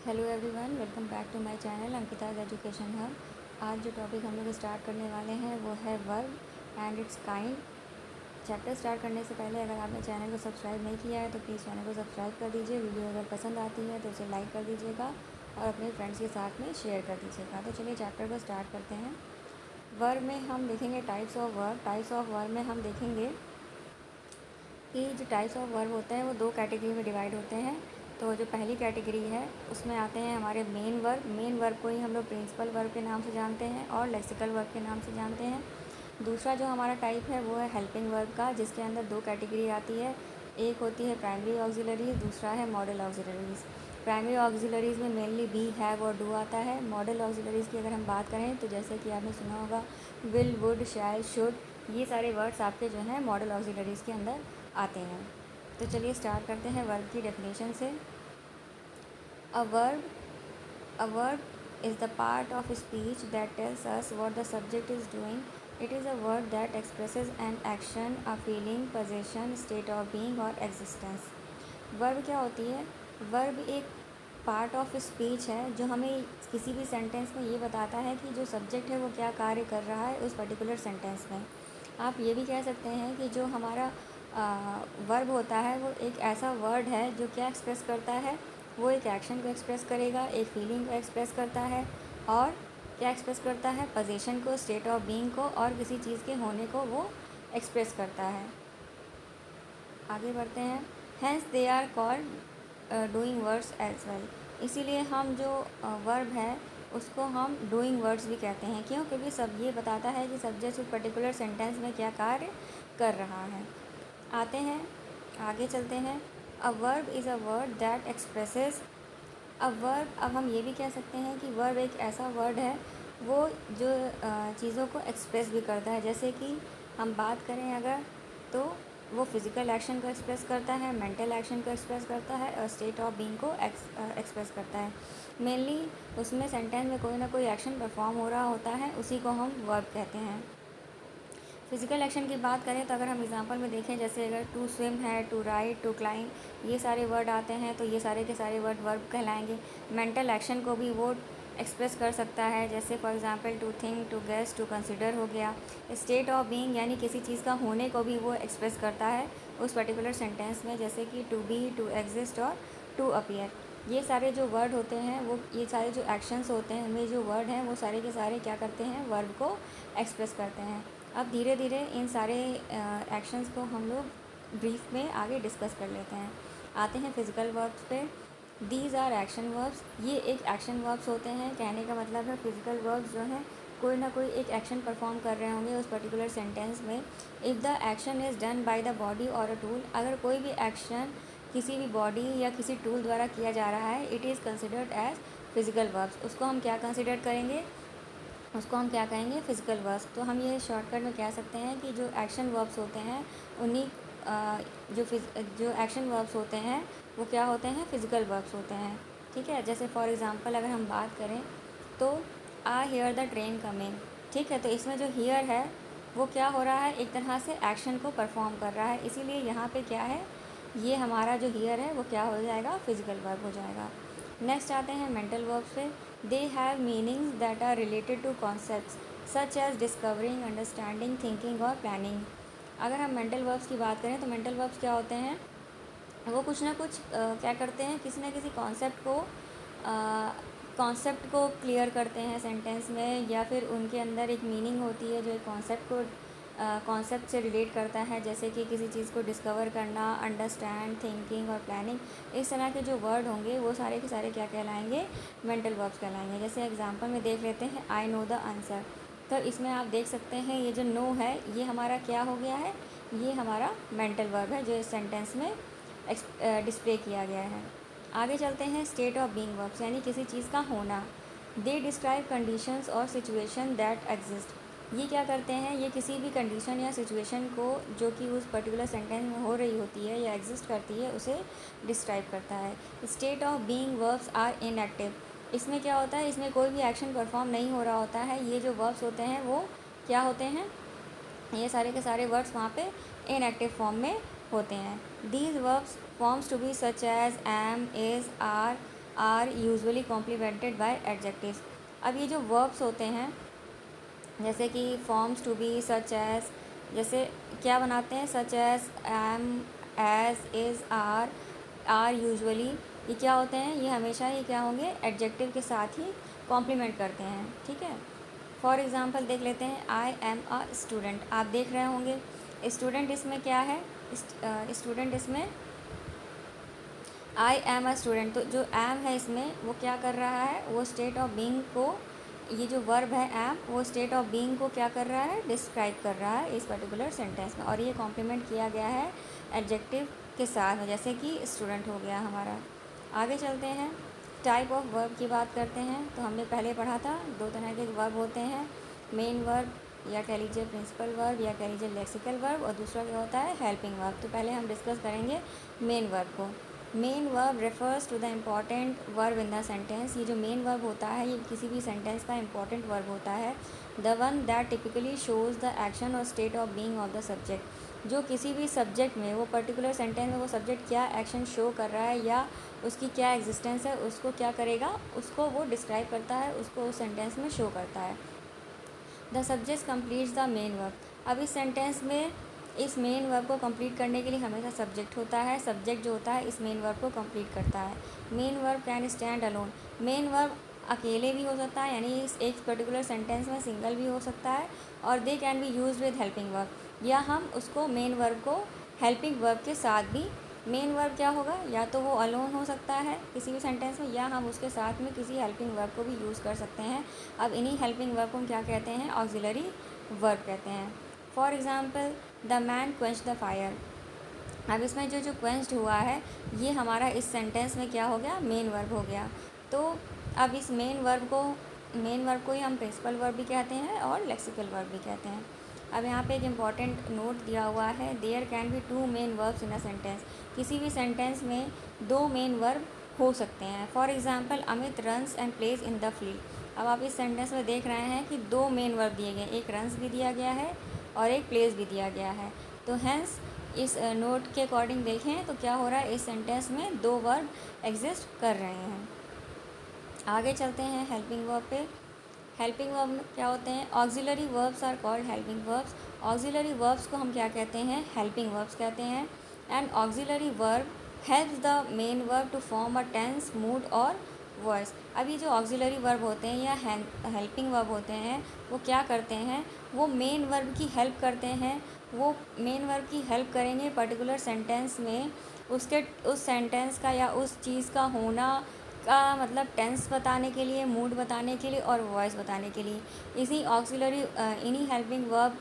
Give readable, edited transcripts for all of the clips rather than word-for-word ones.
Hello everyone, welcome back to my channel Ankita's education hub. आज जो topic हम लोग स्टार्ट करने वाले हैं वो है verb and it's kind. Chapter start करने से पहले अगर आपने चैनल को सब्सक्राइब नहीं किया है तो प्लीज़ चैनल को सब्सक्राइब कर दीजिए। वीडियो अगर पसंद आती है तो उसे लाइक कर दीजिएगा और अपने फ्रेंड्स के साथ में शेयर कर दीजिएगा। तो चलिए चैप्टर को स्टार्ट करते हैं। वर्ब में हम देखेंगे types of verb. Types of verb में हम देखेंगे कि जो टाइप्स ऑफ वर्ब होते हैं वो दो कैटेगरी में डिवाइड होते हैं। तो जो पहली कैटेगरी है उसमें आते हैं हमारे मेन वर्ब। मेन वर्ब को ही हम लोग प्रिंसिपल वर्ब के नाम से जानते हैं और लेक्सिकल वर्ब के नाम से जानते हैं। दूसरा जो हमारा टाइप है वो है हेल्पिंग वर्ब का, जिसके अंदर दो कैटेगरी आती है। एक होती है प्राइमरी ऑक्सिलरीज, दूसरा है मॉडल ऑक्सिलरीज। प्राइमरी ऑक्सिलरीज़ में मेनली बी, हैव और डू आता है। मॉडल ऑक्सिलरीज़ की अगर हम बात करें तो जैसे कि आपने सुना होगा विल, वुड, शैल, शुड, ये सारे वर्ड्स आपके जो हैं मॉडल ऑक्सिलरीज़ के अंदर आते हैं। तो चलिए स्टार्ट करते हैं वर्ब की डेफिनेशन से। A verb is the part of speech that tells us what the subject is doing. It is a word that expresses an action, a feeling, possession, state of being और existence. Verb क्या होती है? Verb एक part of speech है जो हमें किसी भी सेंटेंस में ये बताता है कि जो सब्जेक्ट है वो क्या कार्य कर रहा है उस पर्टिकुलर सेंटेंस में। आप ये भी कह सकते हैं कि जो हमारा वर्ब होता है वो एक ऐसा वर्ड है जो क्या एक्सप्रेस करता है, वो एक एक्शन को एक्सप्रेस करेगा, एक फीलिंग को एक्सप्रेस करता है और क्या एक्सप्रेस करता है, पोजीशन को, स्टेट ऑफ बीइंग को और किसी चीज़ के होने को वो एक्सप्रेस करता है। आगे बढ़ते हैं। Hence they are called doing words as well. इसीलिए हम जो वर्ब है उसको हम डूइंग वर्ड्स भी कहते हैं। क्यों? क्योंकि सब ये बताता है कि सब्जेक्ट उस पर्टिकुलर सेंटेंस में क्या कार्य कर रहा है। आते हैं, आगे चलते हैं। A verb is a word that expresses. A verb, अब हम ये भी कह सकते हैं कि वर्ब एक ऐसा वर्ड है वो जो चीज़ों को एक्सप्रेस भी करता है। जैसे कि हम बात करें अगर, तो वो फिज़िकल एक्शन को एक्सप्रेस करता है, मेंटल एक्शन को एक्सप्रेस करता है और स्टेट ऑफ बीइंग को एक्सप्रेस करता है। मेनली उसमें सेंटेंस में कोई ना कोई एक्शन परफॉर्म हो रहा होता है, उसी को हम वर्ब कहते हैं। फिज़िकल एक्शन की बात करें तो अगर हम एग्जांपल में देखें, जैसे अगर टू स्विम है, टू राइड, टू क्लाइंब, ये सारे वर्ड आते हैं तो ये सारे के सारे वर्ड वर्ब कहलाएंगे। मेंटल एक्शन को भी वो एक्सप्रेस कर सकता है, जैसे for example to think, to guess, to consider हो गया। स्टेट ऑफ बीइंग यानी किसी चीज़ का होने को भी वो एक्सप्रेस करता है उस पर्टिकुलर सेंटेंस में, जैसे कि टू बी, टू एग्जिस्ट और टू अपीयर। ये सारे जो वर्ड होते हैं वो, ये सारे जो एक्शंस होते हैं उनमें जो वर्ड हैं वो सारे के सारे क्या करते हैं, वर्ब को एक्सप्रेस करते हैं। अब धीरे धीरे इन सारे एक्शंस को हम लोग ब्रीफ में आगे डिस्कस कर लेते हैं। आते हैं फिज़िकल वर्ब्स पे। These are action verbs. ये एक एक्शन वर्ब्स होते हैं। कहने का मतलब है फिज़िकल वर्ब्स जो हैं कोई ना कोई एक एक्शन परफॉर्म कर रहे होंगे उस पर्टिकुलर सेंटेंस में। If the action is done by the body और अ टूल, अगर कोई भी एक्शन किसी भी बॉडी या किसी टूल द्वारा किया जा रहा है, it is considered as physical verbs. उसको हम क्या कंसिडर करेंगे, उसको हम क्या कहेंगे, फ़िज़िकल वर्ब्स। तो हम ये शॉर्टकट में कह सकते हैं कि जो एक्शन वर्ब्स होते हैं उन्हीं जो एक्शन वर्ब्स होते हैं वो क्या होते हैं, फ़िज़िकल वर्ब्स होते हैं। ठीक है, जैसे फॉर एग्ज़ाम्पल अगर हम बात करें तो I hear the train coming. ठीक है, तो इसमें जो हियर है वो क्या हो रहा है, एक तरह से एक्शन को परफॉर्म कर रहा है, इसीलिए यहाँ पे क्या है, ये हमारा जो हियर है वो क्या हो जाएगा, फ़िज़िकल वर्ब हो जाएगा। नेक्स्ट आते हैं मेंटल वर्ब्स पे। They have meanings that are related to concepts such as discovering, understanding, thinking और प्लानिंग। अगर हम मेंटल वर्ब्स की बात करें तो मेंटल वर्ब्स क्या होते हैं, वो कुछ ना कुछ क्या करते हैं, किसी ना किसी कॉन्सेप्ट को क्लियर करते हैं सेंटेंस में, या फिर उनके अंदर एक मीनिंग होती है जो एक कॉन्सेप्ट से रिलेट करता है, जैसे कि किसी चीज़ को डिस्कवर करना, अंडरस्टैंड, थिंकिंग और प्लानिंग। इस तरह के जो वर्ड होंगे वो सारे के सारे क्या कहलाएंगे, मेंटल वर्ब्स कहलाएंगे। जैसे एग्जांपल में देख लेते हैं, आई नो द आंसर। तो इसमें आप देख सकते हैं ये जो नो है ये हमारा क्या हो गया है, ये हमारा मेंटल वर्ब है जो इस सेंटेंस में डिस्प्ले किया गया है। आगे चलते हैं स्टेट ऑफ बीइंग वर्ब्स, यानी किसी चीज़ का होना। दे डिस्क्राइब कंडीशंस और सिचुएशन दैट एग्जिस्ट। ये क्या करते हैं, ये किसी भी कंडीशन या सिचुएशन को जो कि उस पर्टिकुलर सेंटेंस में हो रही होती है या एग्जिस्ट करती है उसे डिस्क्राइब करता है। State of being verbs are inactive. इसमें क्या होता है, इसमें कोई भी एक्शन परफॉर्म नहीं हो रहा होता है। ये जो वर्ब्स होते हैं वो क्या होते हैं, ये सारे के सारे वर्ड्स वहाँ पे इनएक्टिव फॉर्म में होते हैं। These verbs forms to be such as am, is, are, are usually complemented by adjectives. अब ये जो वर्ब्स होते हैं जैसे कि forms to be, such as, जैसे क्या बनाते हैं, such as, am, as, is, are usually, ये क्या होते हैं, ये हमेशा ही क्या होंगे, एडजेक्टिव के साथ ही कॉम्प्लीमेंट करते हैं। ठीक है, फॉर एग्ज़ाम्पल देख लेते हैं, आई एम अ स्टूडेंट। आप देख रहे होंगे स्टूडेंट इसमें क्या है, स्टूडेंट इसमें आई एम अ स्टूडेंट, तो जो एम है इसमें वो क्या कर रहा है, वो स्टेट ऑफ बीइंग को, ये जो वर्ब है एम, वो स्टेट ऑफ बीइंग को क्या कर रहा है, डिस्क्राइब कर रहा है इस पर्टिकुलर सेंटेंस में, और ये कॉम्प्लीमेंट किया गया है एडजेक्टिव के साथ में, जैसे कि स्टूडेंट हो गया हमारा। आगे चलते हैं, टाइप ऑफ वर्ब की बात करते हैं। तो हमने पहले पढ़ा था 2 तरह के वर्ब होते हैं, मेन वर्ब या कह लीजिए प्रिंसिपल वर्ब या कह लीजिए लेक्सिकल वर्ब, और दूसरा क्या होता है, हेल्पिंग वर्ब। तो पहले हम डिस्कस करेंगे मेन वर्ब को। Main verb refers to the important verb in the sentence. ये जो मेन वर्ब होता है ये किसी भी सेंटेंस का इम्पॉर्टेंट वर्ब होता है। The one that typically shows the action और state of being of the subject. जो किसी भी सब्जेक्ट में, वो पर्टिकुलर सेंटेंस में वो सब्जेक्ट क्या एक्शन शो कर रहा है या उसकी क्या एग्जिस्टेंस है, उसको क्या करेगा, उसको वो डिस्क्राइब करता है, उसको उस सेंटेंस में शो करता है। The subject completes the main verb. अब इस सेंटेंस में इस मेन वर्ब को कंप्लीट करने के लिए हमेशा सब्जेक्ट होता है, सब्जेक्ट जो होता है इस मेन वर्ब को कंप्लीट करता है। Main verb can stand alone. Main verb अकेले भी हो सकता है, यानी इस एक पर्टिकुलर सेंटेंस में सिंगल भी हो सकता है, और they can be use with helping verb, या हम उसको मेन वर्ब को हेल्पिंग वर्ब के साथ भी, मेन वर्ब क्या होगा, या तो वो अलोन हो सकता है किसी भी सेंटेंस में, या हम उसके साथ में किसी हेल्पिंग वर्ब को भी यूज़ कर सकते हैं। अब इन्हीं हेल्पिंग वर्ब को हम क्या कहते हैं, ऑक्सिलरी वर्ब कहते हैं। For example, the man quench the fire. अब इसमें जो जो क्वेंच्ड हुआ है ये हमारा इस सेंटेंस में क्या हो गया, मेन वर्ब हो गया। तो अब इस मेन वर्ब को ही हम प्रिंसिपल वर्ब भी कहते हैं और लेक्सिकल वर्ब भी कहते हैं। अब यहाँ पे एक इम्पॉर्टेंट नोट दिया हुआ है, there can be 2 main verbs in a sentence. किसी भी सेंटेंस में 2 मेन वर्ब हो सकते हैं। For example, Amit runs and plays in the field. अब आप इस सेंटेंस में देख रहे हैं कि 2 मेन वर्ब दिए गए, एक रन्स भी दिया गया है और एक प्लेस भी दिया गया है। तो हैंस इस नोट के अकॉर्डिंग देखें तो क्या हो रहा है, इस सेंटेंस में 2 वर्ब एग्जिस्ट कर रहे हैं। आगे चलते हैं हेल्पिंग वर्ब पे। हेल्पिंग वर्ब क्या होते हैं, auxiliary verbs are called helping verbs. Auxiliary verbs को हम क्या कहते हैं, हेल्पिंग वर्ब्स कहते हैं। And auxiliary verb helps the main verb to form a tense, mood और वॉइस। अब ये जो ऑक्सिलरी वर्ब होते हैं या हेल्पिंग वर्ब होते हैं वो क्या करते हैं, वो मेन वर्ब की हेल्प करते हैं। वो मेन वर्ब की हेल्प करेंगे पर्टिकुलर सेंटेंस में, उसके उस सेंटेंस का या उस चीज़ का होना का मतलब टेंस बताने के लिए, मूड बताने के लिए और वॉइस बताने के लिए। इसी ऑक्सिलरी इन्हीं हेल्पिंग वर्ब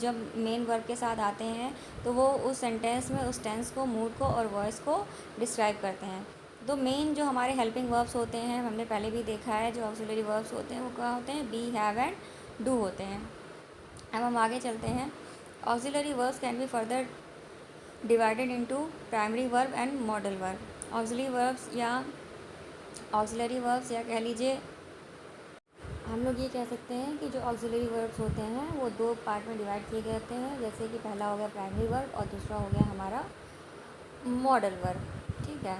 जब मेन वर्ब के साथ आते हैं तो वो उस सेंटेंस में उस टेंस को, मूड को और वॉइस को डिस्क्राइब करते हैं। तो मेन जो हमारे हेल्पिंग वर्ब्स होते हैं, हमने पहले भी देखा है, जो ऑक्सिलरी वर्ब्स होते हैं वो क्या होते हैं, बी, हैव एंड डू होते हैं। अब हम आगे चलते हैं, auxiliary verbs can be further divided into primary verb and modal verb. Auxiliary verbs या कह लीजिए हम लोग ये कह सकते हैं कि जो ऑक्सिलरी वर्ब्स होते हैं वो 2 पार्ट में डिवाइड किए गए होते हैं, जैसे कि पहला हो गया प्राइमरी वर्ब और दूसरा हो गया हमारा मॉडल वर्ब। ठीक है,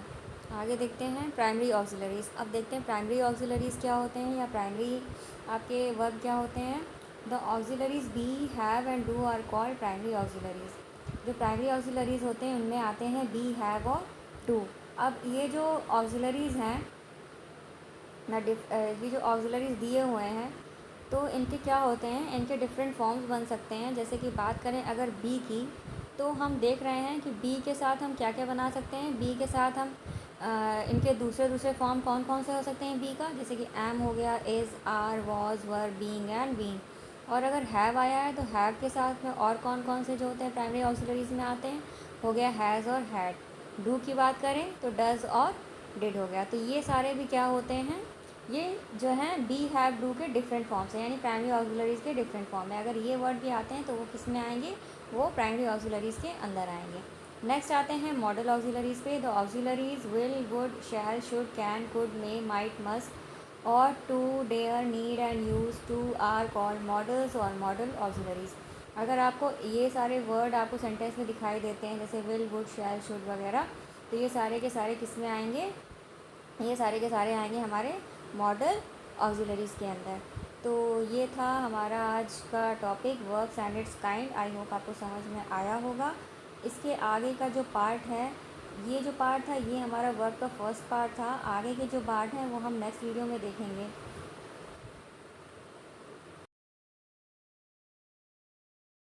आगे देखते हैं प्राइमरी ऑक्सिलरीज़। अब देखते हैं प्राइमरी ऑक्सिलरीज़ क्या होते हैं या प्राइमरी आपके वर्ब क्या होते हैं। The auxiliaries be, have and do are called primary auxiliaries. जो प्राइमरी ऑक्सिलरीज़ होते हैं उनमें आते हैं बी, हैव और डू। अब ये जो ऑक्सिलरीज़ हैं ये जो ऑक्सिलरीज दिए हुए हैं तो इनके क्या होते हैं, इनके डिफरेंट फॉर्म्स बन सकते हैं। जैसे कि बात करें अगर बी की, तो हम देख रहे हैं कि बी के साथ हम क्या क्या बना सकते हैं। बी के साथ हम इनके दूसरे दूसरे फॉर्म कौन कौन से हो सकते हैं बी का, जैसे कि एम हो गया, is, are, was, were, being and being. और अगर हैव आया है तो हैव के साथ में और कौन कौन से जो होते हैं प्राइमरी ऑक्सिलरीज में आते हैं, हो गया हैज़ और हैड। डू की बात करें तो डज़ और डिड हो गया। तो ये सारे भी क्या होते हैं, ये जो हैं बी, हैव, डू के डिफरेंट फॉर्म्स हैं, यानी प्राइमरी ऑक्सिलरीज़ के डिफरेंट फॉर्म है। अगर ये वर्ड भी आते हैं तो वो किस में आएंगे, वो प्राइमरी ऑक्सिलरीज़ के अंदर आएंगे। नेक्स्ट आते हैं मॉडल ऑक्सिलरीज़ पे। The auxiliaries will, would, shall, should, can, could, may, might, must ought to, dare, need and use to are called modals और मॉडल ऑक्सिलरीज़। अगर आपको ये सारे वर्ड आपको सेंटेंस में दिखाई देते हैं जैसे विल, वुड, शैल, शुड वगैरह, तो ये सारे के सारे किस में आएंगे, ये सारे के सारे आएंगे हमारे मॉडल ऑक्सिलरीज़ के अंदर। तो ये था हमारा आज का topic works and it's kind. I hope आपको समझ में आया होगा। इसके आगे का जो पार्ट है, ये जो पार्ट था ये हमारा वर्क का फर्स्ट पार्ट था। आगे के जो पार्ट हैं वो हम नेक्स्ट वीडियो में देखेंगे।